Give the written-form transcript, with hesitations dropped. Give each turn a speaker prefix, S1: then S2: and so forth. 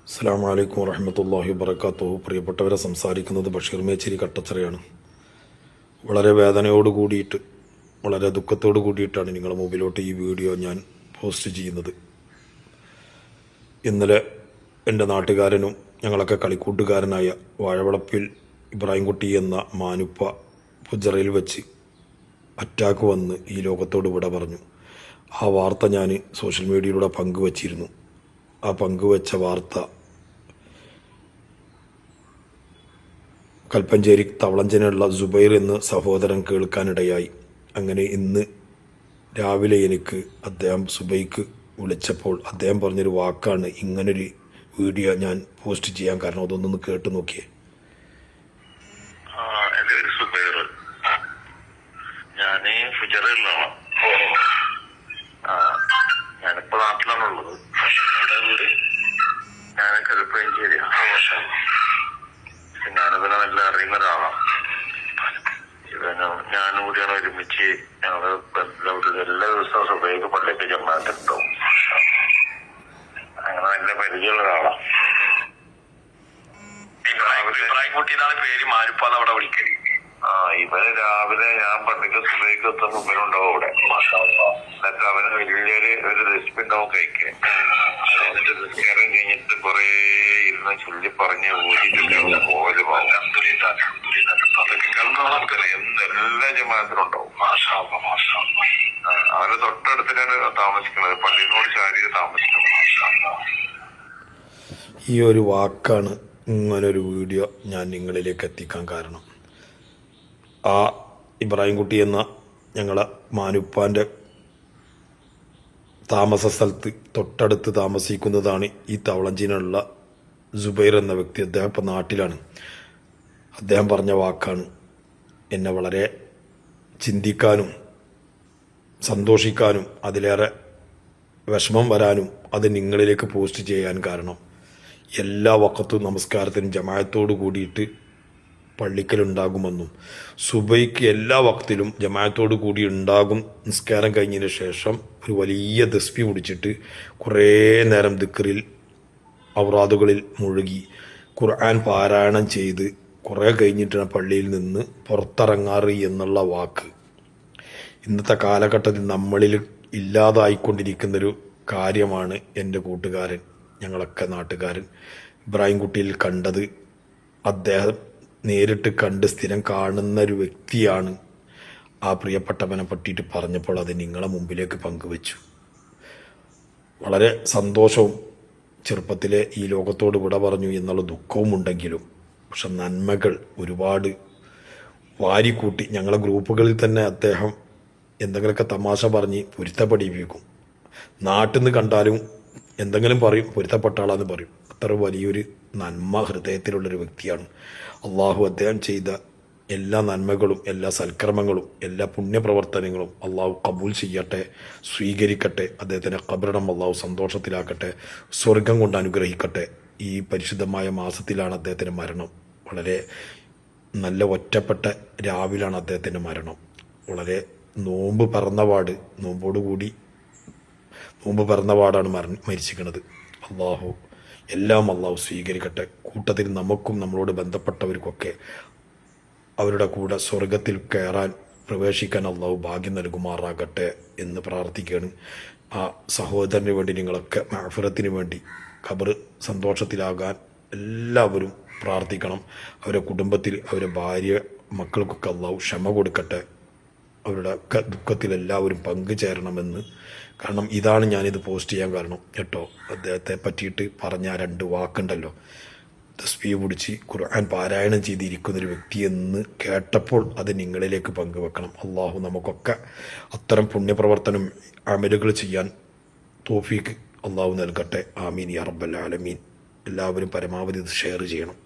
S1: അസ്സലാമു അലൈക്കും വറഹ്മത്തുള്ളാഹി വബറകാതുഹു. പ്രിയപ്പെട്ടവരെ, സംസാരിക്കുന്നത് ബഷീർ മേച്ചേരി കട്ടച്ചറയാണ്. വളരെ വേദനയോട് കൂടിയിട്ട്, വളരെ ദുഃഖത്തോട് കൂടിയിട്ടാണ് നിങ്ങളുടെ മുമ്പിലോട്ട് ഈ വീഡിയോ ഞാൻ പോസ്റ്റ് ചെയ്യുന്നത്. ഇന്നലെ എൻ്റെ നാട്ടുകാരനും ഞങ്ങളൊക്കെ കളിക്കൂട്ടുകാരനായ വാഴവളപ്പിൽ ഇബ്രാഹിംകുട്ടി എന്ന മാനുപ്പ ഫുജറയിൽ വെച്ച് അറ്റാക്ക് വന്ന് ഈ ലോകത്തോട് വിട പറഞ്ഞു. ആ വാർത്ത ഞാൻ സോഷ്യൽ മീഡിയയിലൂടെ പങ്കുവച്ചിരുന്നു. ആ പങ്കുവച്ച വാർത്ത കൽപ്പഞ്ചേരി തവളഞ്ചനുള്ള സുബൈർ എന്ന സഹോദരൻ കേൾക്കാനിടയായി. അങ്ങനെ ഇന്ന് രാവിലെ എനിക്ക് അദ്ദേഹം സുബൈക്ക് വിളിച്ചപ്പോൾ അദ്ദേഹം പറഞ്ഞൊരു വാക്കാണ് ഇങ്ങനൊരു വീഡിയോ ഞാൻ പോസ്റ്റ് ചെയ്യാൻ കാരണം. അതൊന്നൊന്ന് കേട്ടു നോക്കിയേ.
S2: ഞാനിപ്പോ നാട്ടിലാണുള്ളത്. ഞാൻ കൽപ്പഞ്ചേരി. ഞാനിവനെ നല്ല അറിയുന്ന ഒരാളാണ്. ഞാനും കൂടിയാണ് ഒരുമിച്ച് ഞങ്ങള് എല്ലാ ദിവസവും സുബൈക്ക് പള്ളിക്ക് ജമാഅത്തുണ്ടാവും. അങ്ങനെ നല്ല പരിചയമുള്ള ഒരാളാണ്. ഇബ്രാഹിംകുട്ടിന്നാണ് പേര്. മാനുപ്പാന്ന് അവിടെ വിളിക്കല്. ഇവന് രാവിലെ ഞാൻ പള്ളിക്ക് സുബൈക്ക് എത്തുന്ന ഇവനുണ്ടാവും അവിടെ. എന്നിട്ട് അവന് വലിയൊരു റെസിപ്പി ഉണ്ടാവും കഴിക്കാൻ. എന്നിട്ട് നിസ്കാരം കഴിഞ്ഞിട്ട് കൊറേ ഇരുന്ന് ചൊല്ലി പറഞ്ഞ് ഊരിട്ട് പോകല് പോകും. എല്ലാ ജമാഅത്തിലുണ്ടാവും. അവരെ തൊട്ടടുത്തിട്ടാണ് താമസിക്കുന്നത്. പള്ളിയോട് ചാരി താമസിക്കുന്നത്.
S1: ഈ ഒരു വാക്കാണ് ഇങ്ങനൊരു വീഡിയോ ഞാൻ നിങ്ങളിലേക്ക് എത്തിക്കാൻ കാരണം. ആ ഇബ്രാഹിംകുട്ടി എന്ന ഞങ്ങളെ മാനുപ്പാൻ്റെ താമസ സ്ഥലത്ത് തൊട്ടടുത്ത് താമസിക്കുന്നതാണ് ഈ തവളഞ്ചിനുള്ള സുബൈർ എന്ന വ്യക്തി. അദ്ദേഹം ഇപ്പം നാട്ടിലാണ്. അദ്ദേഹം പറഞ്ഞ വാക്കാണ് എന്നെ വളരെ ചിന്തിക്കാനും സന്തോഷിക്കാനും അതിലേറെ വിഷമം വരാനും അത് നിങ്ങളിലേക്ക് പോസ്റ്റ് ചെയ്യാൻ കാരണം. എല്ലാ വക്കത്തും നമസ്കാരത്തിനും ജമാഅത്തോട് കൂടിയിട്ട് പള്ളിക്കലുണ്ടാകുമെന്നും സുബൈക്ക് എല്ലാ വക്തിലും ജമാഅത്തോടു കൂടി ഉണ്ടാകും. നിസ്കാരം കഴിഞ്ഞതിന് ശേഷം ഒരു വലിയ തസ്ബീഹ് പിടിച്ചിട്ട് കുറേ നേരം ദിക്റിൽ ഔറാദുകളിൽ മുഴുകി ഖുർആൻ പാരായണം ചെയ്ത് കുറേ കഴിഞ്ഞിട്ടാണ് പള്ളിയിൽ നിന്ന് പുറത്തിറങ്ങാറ് എന്നുള്ള വാക്ക് ഇന്നത്തെ കാലഘട്ടത്തിൽ നമ്മളിൽ ഇല്ലാതായിക്കൊണ്ടിരിക്കുന്നൊരു കാര്യമാണ്. എൻ്റെ കൂട്ടുകാരൻ, ഞങ്ങളൊക്കെ നാട്ടുകാരൻ ഇബ്രാഹിംകുട്ടിയിൽ കണ്ടത്. അദ്ദേഹം നേരിട്ട് കണ്ട് സ്ഥിരം കാണുന്ന ഒരു വ്യക്തിയാണ്. ആ പ്രിയപ്പെട്ടവനെ പറ്റിയിട്ട് പറഞ്ഞപ്പോൾ അത് നിങ്ങളെ മുമ്പിലേക്ക് പങ്കുവച്ചു. വളരെ സന്തോഷവും, ചെറുപ്പത്തിലെ ഈ ലോകത്തോട് വിട പറഞ്ഞു എന്നുള്ള ദുഃഖവും ഉണ്ടെങ്കിലും പക്ഷെ നന്മകൾ ഒരുപാട് വാരിക്കൂട്ടി. ഞങ്ങളെ ഗ്രൂപ്പുകളിൽ തന്നെ അദ്ദേഹം എന്തെങ്കിലുമൊക്കെ തമാശ പറഞ്ഞ് പൊരുത്തപ്പെടിപ്പിക്കും. നാട്ടിൽ നിന്ന് കണ്ടാലും എന്തെങ്കിലും പറയും, പൊരുത്തപ്പെട്ടാളാന്ന് പറയും. അത്ര വലിയൊരു നന്മ ഹൃദയത്തിലുള്ളൊരു വ്യക്തിയാണ്. അള്ളാഹു അദ്ദേഹം ചെയ്ത എല്ലാ നന്മകളും എല്ലാ സൽക്കർമ്മങ്ങളും എല്ലാ പുണ്യപ്രവർത്തനങ്ങളും അള്ളാഹു കബൂൽ ചെയ്യട്ടെ, സ്വീകരിക്കട്ടെ. അദ്ദേഹത്തിൻ്റെ ഖബറിടം അള്ളാഹു സന്തോഷത്തിലാക്കട്ടെ, സ്വർഗം കൊണ്ട് അനുഗ്രഹിക്കട്ടെ. ഈ പരിശുദ്ധമായ മാസത്തിലാണ് അദ്ദേഹത്തിൻ്റെ മരണം. വളരെ നല്ല ഒറ്റപ്പെട്ട രാവിലാണ് അദ്ദേഹത്തിൻ്റെ മരണം. വളരെ നോമ്പ് പിറന്നപാടാണ് മരിച്ചിരിക്കുന്നത്. എല്ലാം അള്ളാഹു സ്വീകരിക്കട്ടെ. കൂട്ടത്തിൽ നമുക്കും നമ്മളോട് ബന്ധപ്പെട്ടവർക്കൊക്കെ അവരുടെ കൂടെ സ്വർഗത്തിൽ കയറാൻ പ്രവേശിക്കാൻ അള്ളാഹു ഭാഗ്യം നൽകുമാറാകട്ടെ എന്ന് പ്രാർത്ഥിക്കുകയാണ്. ആ സഹോദരന് വേണ്ടി നിങ്ങളൊക്കെ മഅ്ഫിറത്തിന് വേണ്ടി ഖബർ സന്തോഷത്തിലാകാൻ എല്ലാവരും പ്രാർത്ഥിക്കണം. അവരുടെ കുടുംബത്തിൽ അവരുടെ ഭാര്യ മക്കൾക്കൊക്കെ അള്ളാഹു ക്ഷമ കൊടുക്കട്ടെ. അവരുടെ ദുഃഖത്തിൽ എല്ലാവരും പങ്കുചേരണമെന്ന്. കാരണം ഇതാണ് ഞാനിത് പോസ്റ്റ് ചെയ്യാൻ കാരണം കേട്ടോ. അദ്ദേഹത്തെ പറ്റിയിട്ട് പറഞ്ഞ രണ്ട് വാക്കുണ്ടല്ലോ, തസ്ബീഹ് പിടിച്ച് ഖുർആൻ പാരായണം ചെയ്തിരിക്കുന്നൊരു വ്യക്തിയെന്ന് കേട്ടപ്പോൾ അത് നിങ്ങളിലേക്ക് പങ്കുവെക്കണം. അള്ളാഹു നമുക്കൊക്കെ അത്തരം പുണ്യപ്രവർത്തനം അമലുകൾ ചെയ്യാൻ തൗഫീഖ് അള്ളാഹു നൽകട്ടെ. ആമീൻ യാ റബ്ബൽ ആലമീൻ. എല്ലാവരും പരമാവധി ഇത് ഷെയർ ചെയ്യണം.